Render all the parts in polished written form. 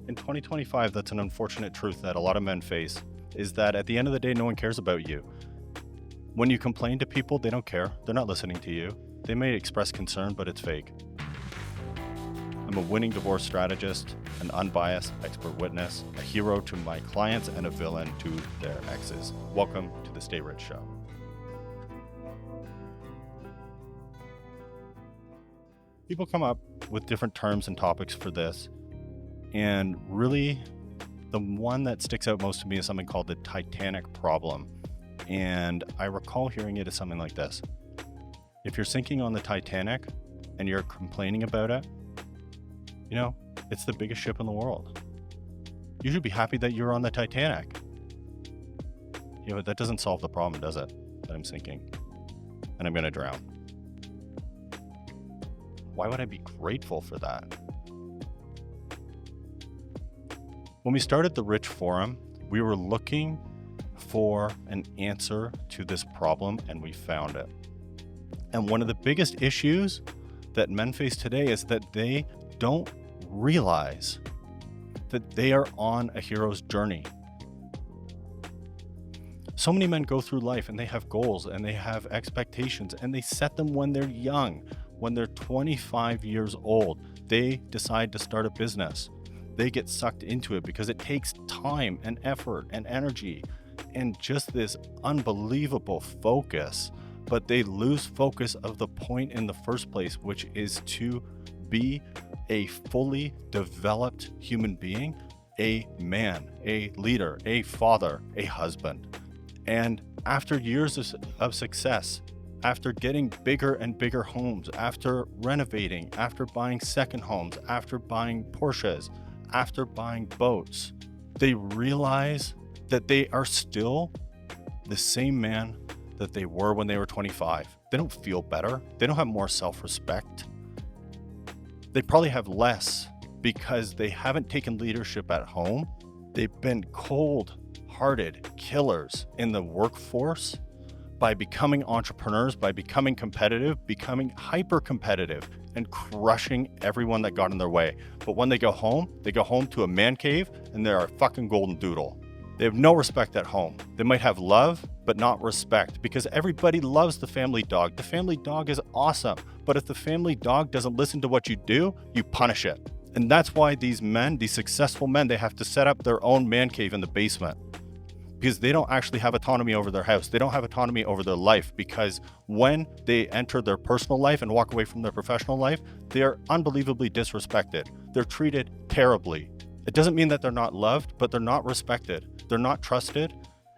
In 2025, that's an unfortunate truth that a lot of men face, is that at the end of the day, no one cares about you. When you complain to people, they don't care. They're not listening to you. They may express concern, but it's fake. I'm a winning divorce strategist, an unbiased expert witness, a hero to my clients, and a villain to their exes. Welcome to the Stay Rich Show. People come up with different terms and topics for this, and really the one that sticks out most to me is something called the Titanic problem. And I recall hearing it as something like this. If you're sinking on the Titanic and you're complaining about it, you know, it's the biggest ship in the world. You should be happy that you're on the Titanic. Yeah, but that doesn't solve the problem, does it? That I'm sinking and I'm going to drown. Why would I be grateful for that? When we started the Rich Forum, we were looking for an answer to this problem, and we found it. And one of the biggest issues that men face today is that they don't realize that they are on a hero's journey. So many men go through life and they have goals and they have expectations and they set them when they're young. When they're 25 years old, they decide to start a business. They get sucked into it because it takes time and effort and energy and just this unbelievable focus, but they lose focus of the point in the first place, which is to be a fully developed human being, a man, a leader, a father, a husband. And after years of success, after getting bigger and bigger homes, after renovating, after buying second homes, after buying Porsches, after buying boats, they realize that they are still the same man that they were when they were 25. They don't feel better. They don't have more self-respect. They probably have less because they haven't taken leadership at home. They've been cold-hearted killers in the workforce by becoming entrepreneurs, by becoming competitive, becoming hyper-competitive and crushing everyone that got in their way. But when they go home to a man cave and they're a fucking golden doodle. They have no respect at home. They might have love, but not respect, because everybody loves the family dog. The family dog is awesome. But if the family dog doesn't listen to what you do, you punish it. And that's why these men, these successful men, they have to set up their own man cave in the basement, because they don't actually have autonomy over their house. They don't have autonomy over their life, because when they enter their personal life and walk away from their professional life, they are unbelievably disrespected. They're treated terribly. It doesn't mean that they're not loved, but they're not respected. They're not trusted.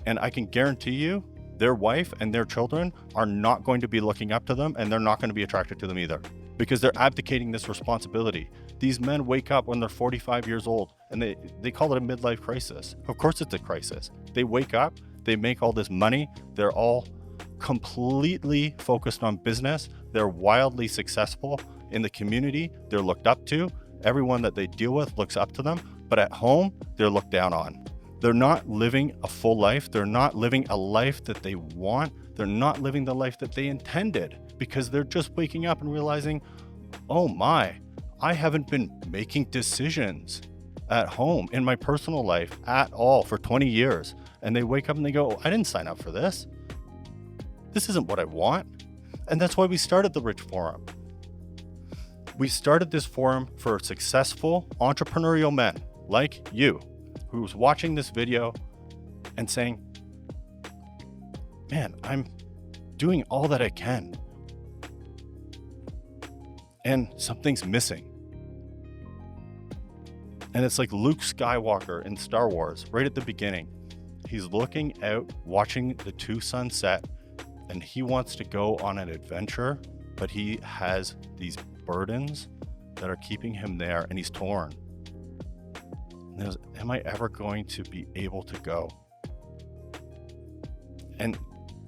And I can guarantee you, their wife and their children are not going to be looking up to them, and they're not going to be attracted to them either, because they're abdicating this responsibility. These men wake up when they're 45 years old and they call it a midlife crisis. Of course it's a crisis. They wake up, they make all this money, they're all completely focused on business, they're wildly successful in the community, they're looked up to, everyone that they deal with looks up to them, but at home, they're looked down on. They're not living a full life, they're not living a life that they want, they're not living the life that they intended, because they're just waking up and realizing, oh my, I haven't been making decisions at home in my personal life at all for 20 years. And they wake up and they go, I didn't sign up for this. This isn't what I want. And that's why we started the Rich Forum. We started this forum for successful entrepreneurial men like you, who's watching this video and saying, man, I'm doing all that I can, and something's missing. And it's like Luke Skywalker in Star Wars, right at the beginning. He's looking out, watching the two suns set, and he wants to go on an adventure, but he has these burdens that are keeping him there, and he's torn. And he goes, am I ever going to be able to go? And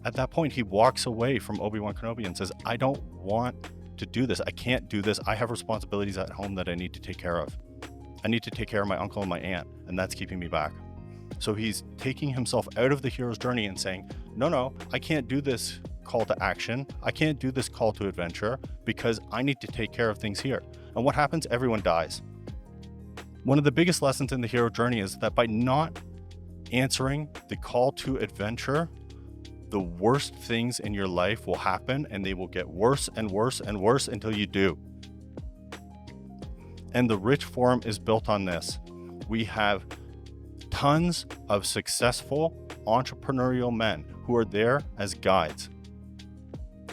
at that point, he walks away from Obi-Wan Kenobi and says, I don't want to do this. I can't do this. I have responsibilities at home that I need to take care of. I need to take care of my uncle and my aunt, and that's keeping me back. So he's taking himself out of the hero's journey and saying, no, I can't do this call to action. I can't do this call to adventure because I need to take care of things here. And what happens? Everyone dies. One of the biggest lessons in the hero journey is that by not answering the call to adventure, the worst things in your life will happen, and they will get worse and worse and worse until you do. And the Rich Forum is built on this. We have tons of successful entrepreneurial men who are there as guides.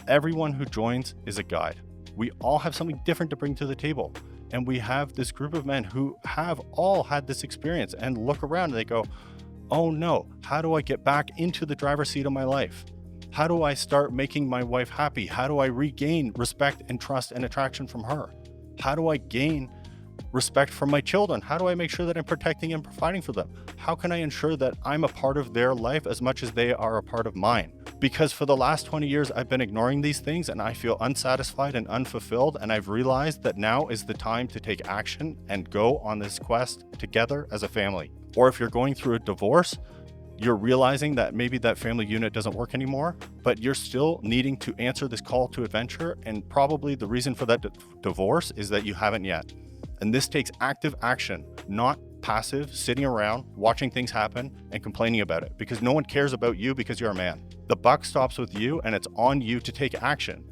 Everyone who joins is a guide. We all have something different to bring to the table. And we have this group of men who have all had this experience and look around and they go, oh no, how do I get back into the driver's seat of my life? How do I start making my wife happy? How do I regain respect and trust and attraction from her? How do I gain respect from my children? How do I make sure that I'm protecting and providing for them? How can I ensure that I'm a part of their life as much as they are a part of mine? Because for the last 20 years, I've been ignoring these things and I feel unsatisfied and unfulfilled. And I've realized that now is the time to take action and go on this quest together as a family. Or if you're going through a divorce, you're realizing that maybe that family unit doesn't work anymore, but you're still needing to answer this call to adventure. And probably the reason for that divorce is that you haven't yet. And this takes active action, not passive, sitting around, watching things happen and complaining about it, because no one cares about you because you're a man. The buck stops with you and it's on you to take action.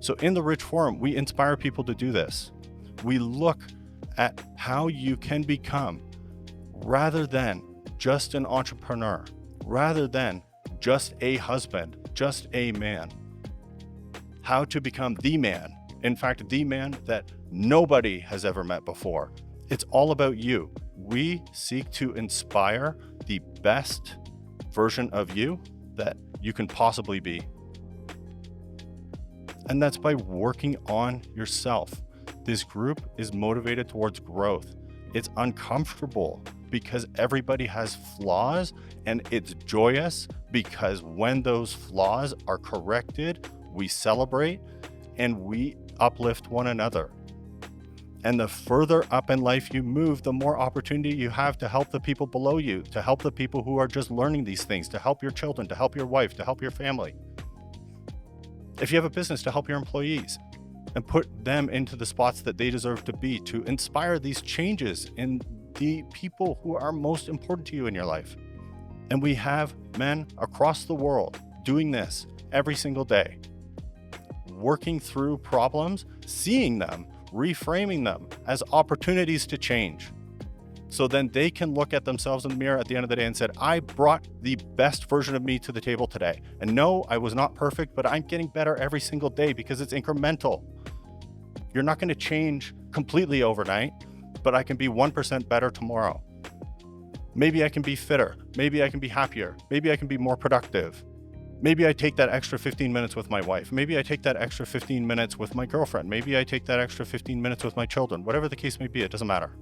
So in the Rich Forum, we inspire people to do this. We look at how you can become, rather than just an entrepreneur, rather than just a husband, just a man, how to become the man. In fact, the man that nobody has ever met before. It's all about you. We seek to inspire the best version of you that you can possibly be. And that's by working on yourself. This group is motivated towards growth. It's uncomfortable because everybody has flaws, and it's joyous because when those flaws are corrected, we celebrate and we uplift one another. And the further up in life you move, the more opportunity you have to help the people below you, to help the people who are just learning these things, to help your children, to help your wife, to help your family. If you have a business, to help your employees and put them into the spots that they deserve to be, to inspire these changes in the people who are most important to you in your life. And we have men across the world doing this every single day, working through problems, seeing them, reframing them as opportunities to change. So then they can look at themselves in the mirror at the end of the day and said, I brought the best version of me to the table today. And no, I was not perfect, but I'm getting better every single day because it's incremental. You're not going to change completely overnight, but I can be 1% better tomorrow. Maybe I can be fitter. Maybe I can be happier. Maybe I can be more productive. Maybe I take that extra 15 minutes with my wife. Maybe I take that extra 15 minutes with my girlfriend. Maybe I take that extra 15 minutes with my children. Whatever the case may be, it doesn't matter.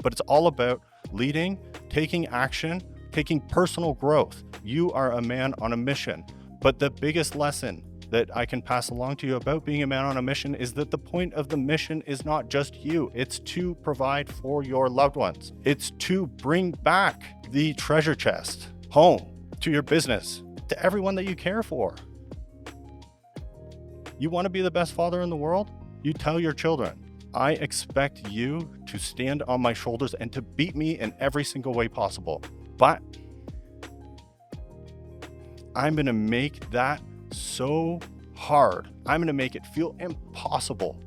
But it's all about leading, taking action, taking personal growth. You are a man on a mission. But the biggest lesson that I can pass along to you about being a man on a mission is that the point of the mission is not just you. It's to provide for your loved ones. It's to bring back the treasure chest home to your business, to everyone that you care for. You want to be the best father in the world? You tell your children, I expect you to stand on my shoulders and to beat me in every single way possible. But I'm going to make that so hard. I'm going to make it feel impossible.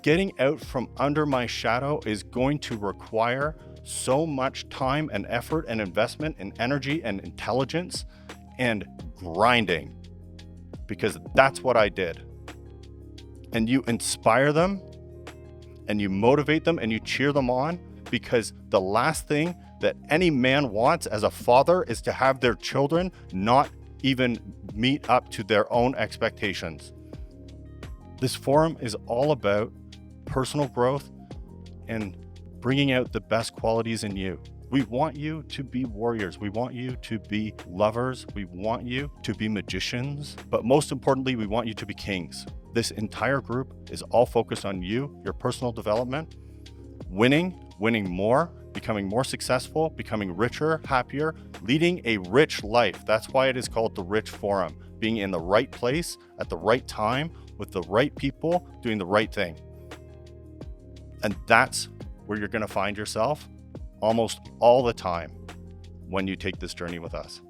Getting out from under my shadow is going to require so much time and effort and investment and energy and intelligence and grinding, because that's what I did. And you inspire them and you motivate them and you cheer them on, because the last thing that any man wants as a father is to have their children not even meet up to their own expectations. This forum is all about personal growth and bringing out the best qualities in you. We want you to be warriors. We want you to be lovers. We want you to be magicians. But most importantly, we want you to be kings. This entire group is all focused on you, your personal development, winning more, becoming more successful, becoming richer, happier, leading a rich life. That's why it is called the Rich Forum. Being in the right place at the right time with the right people doing the right thing. And that's where you're going to find yourself almost all the time when you take this journey with us.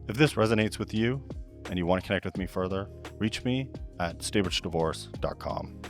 If this resonates with you and you want to connect with me further, reach me at staybridgedivorce.com.